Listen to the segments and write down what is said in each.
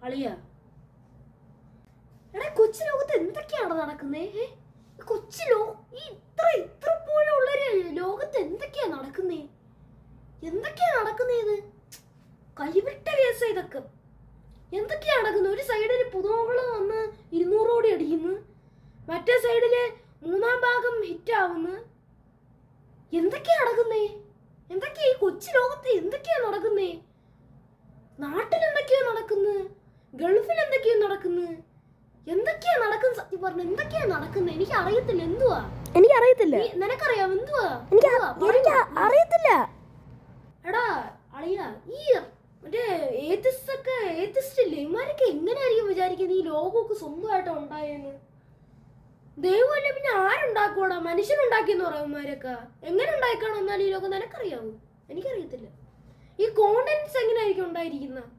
അളിയ എടാ കൊച്ചു ലോകത്ത് എന്തൊക്കെയാണ് നടക്കുന്നേ? ഈ ഇത്ര പോലും ഉള്ളൊരു ലോകത്ത് എന്തൊക്കെയാ നടക്കുന്നേ? ഇത് കൈവിട്ട കേസ് ഇതൊക്കെ. എന്തൊക്കെയാ നടക്കുന്നത്? ഒരു സൈഡിൽ പുതുമകളും വന്ന് 200 കോടി അടിക്കുന്നു, മറ്റേ സൈഡില് 3-ാം ഭാഗം ഹിറ്റ് ആവുന്നു. എന്തൊക്കെയാ നടക്കുന്നേ? ഈ കൊച്ചു ലോകത്ത് എന്തൊക്കെയാ നടക്കുന്നേ? നാട്ടിൽ എന്തൊക്കെയോ നടക്കുന്നു, ഗൾഫിൽ എന്തൊക്കെയോ നടക്കുന്നു. എന്തൊക്കെയാ നടക്കുന്നത്? സത്യം പറഞ്ഞ എന്തൊക്കെയാ നടക്കുന്നത്? എനിക്ക് അറിയത്തില്ല. എന്തുവാ? എനിക്കറിയത്തില്ല. നിനക്കറിയാം? എന്തുവാ? അറിയത്തില്ല. എടാ അളിയ, ഈ മറ്റേ ഏത്തിസ്റ്റ് ഇല്ലേ, ഇമാരൊക്കെ എങ്ങനെയായിരിക്കും വിചാരിക്കുന്നത് ഈ ലോകമൊക്കെ സ്വന്തമായിട്ട് ഉണ്ടായെന്ന്? ദൈവമല്ലേ, പിന്നെ ആരുണ്ടാക്കുവാടാ? മനുഷ്യനുണ്ടാക്കിയെന്ന് പറയാം. ഇമാരൊക്കെ എങ്ങനെ ഉണ്ടായിക്കാണോ എന്നാലും ഈ ലോകം? നിനക്കറിയാവോ? എനിക്കറിയത്തില്ല. ഈ കോണ്ടന്റ്സ് എങ്ങനെയായിരിക്കും ഉണ്ടായിരിക്കുന്നത്?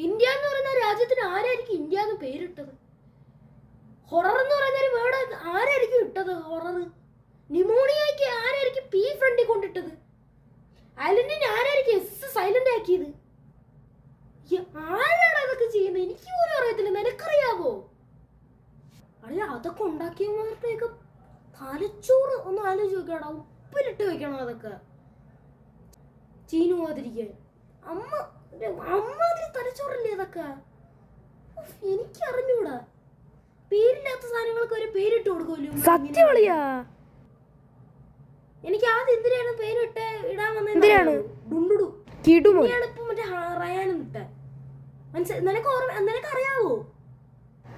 ഇന്ത്യ എന്ന് പറയുന്ന രാജ്യത്തിന് ആരായിരിക്കും ഇന്ത്യ എന്ന് പേരിട്ടത്? ഹൊറർ എന്ന് പറയുന്ന ഒരു വേർഡ് ആരായിരിക്കും ഇട്ടത്? ഹൊറർ. ന്യൂമോണിയയ്ക്ക് ആരായിരിക്കും പി ഫ്രണ്ടിൽ കൊണ്ടിട്ടത്? ഐലൻഡിന് ആരായിരിക്കും എസ് സൈലന്റ് ആക്കിയത്? ആരാണ് അതൊക്കെ ചെയ്യുന്നത്? എനിക്ക് പോലും അറിയത്തില്ല. നിനക്കറിയാവോ? അല്ല, അതൊക്കെ ഉണ്ടാക്കിയവരുടെയൊക്കെ തലച്ചോറ് ഒന്ന് ആലോചിച്ച് നോക്കടാ. ഉപ്പിലിട്ട് വെക്കണം അതൊക്കെ ചീഞ്ഞു പോകാതിരിക്കാൻ. അമ്മാതിരി തലച്ചോറല്ലേ അതൊക്കെ? എനിക്ക് അറിഞ്ഞൂടാ. പേരില്ലാത്ത സാധനങ്ങൾക്ക് ഒരു പേരിട്ട് കൊടുക്കുമല്ലോ. സത്യവളിയാ, എനിക്ക് ആദ്യം എന്തിനാണ് പേരിട്ട് ഇടാൻ വന്നത്? ഇപ്പൊ മറ്റേ റയാനും ഇട്ട. നിനക്കറിയാവോ?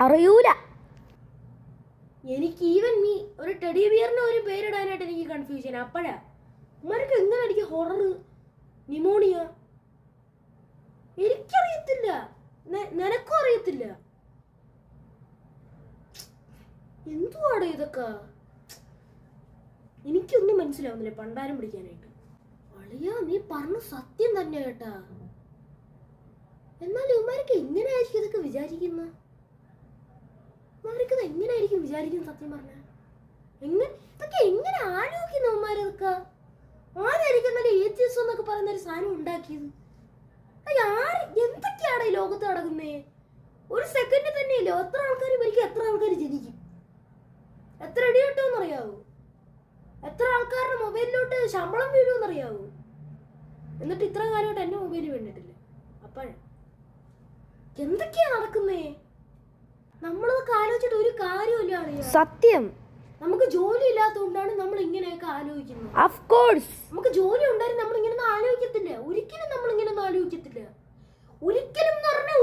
അറിയൂല. എനിക്ക് ഈവൻ ഒരു ടെഡി ബിയറിന് ഒരു പേരിടാനായിട്ട് എനിക്ക് കൺഫ്യൂഷൻ. അപ്പോഴാ ഉമ്മർക്ക് എങ്ങനെയായിരിക്കും ഹൊറർ, ന്യൂമോണിയ? എനിക്കറിയത്തില്ല. നിനക്കും അറിയത്തില്ല. എന്തുവാടോ ഇതൊക്കെ? എനിക്കൊന്നും മനസ്സിലാവുന്നില്ല പണ്ടാരം പിടിക്കാനായിട്ട്. അളിയ, നീ പറഞ്ഞ സത്യം തന്നെ കേട്ടാ. എന്നാൽ ഇവന്മാരൊക്കെ എങ്ങനെയായിരിക്കും ഇതൊക്കെ വിചാരിക്കുന്നത്? സത്യം പറഞ്ഞ ഇതൊക്കെ എങ്ങനെ ആലോചിക്കുന്ന ഇവന്മാരൊക്കെ? ആരായിരിക്കും എന്നാലും ഏത്യസം എന്നൊക്കെ പറയുന്ന ഒരു സാധനം ഉണ്ടാക്കിയത്? എന്തൊക്കെയാണ് ഈ ലോകത്ത് നടക്കുന്നേ? ഒരു സെക്കൻഡ് തന്നെയല്ലോ എത്ര ആൾക്കാർ മരിക്കും, എത്ര ആൾക്കാർ ജനിക്കും, എത്ര അടി കിട്ടുമെന്നറിയാവോ? എത്ര ആൾക്കാരുടെ മൊബൈലിലോട്ട് ശമ്പളം വീഴുമെന്നറിയാവോ? എന്നിട്ട് ഇത്ര കാലമായിട്ട് എന്റെ മൊബൈൽ വീണിട്ടില്ല. അപ്പോഴ എന്തൊക്കെയാ നടക്കുന്നേ? നമ്മളതൊക്കെ ആലോചിച്ചിട്ട് ഒരു കാര്യമില്ല. സത്യം. നമുക്ക് ജോലി ഇല്ലാത്തതുകൊണ്ടാണ് നമ്മൾ ഇങ്ങനെയൊക്കെ ആലോചിക്കുന്നത്. ഓഫ് കോഴ്സ് നമുക്ക് ജോലി ഉണ്ടായിരുന്നു നമ്മൾ ഇങ്ങനെയൊന്നും ആലോചിക്കത്തില്ല. ഒരിക്കലും നമ്മൾ ഇങ്ങനെയൊന്നും ആലോചിക്കത്തില്ല. ഒരിക്കലും എന്ന് പറഞ്ഞാൽ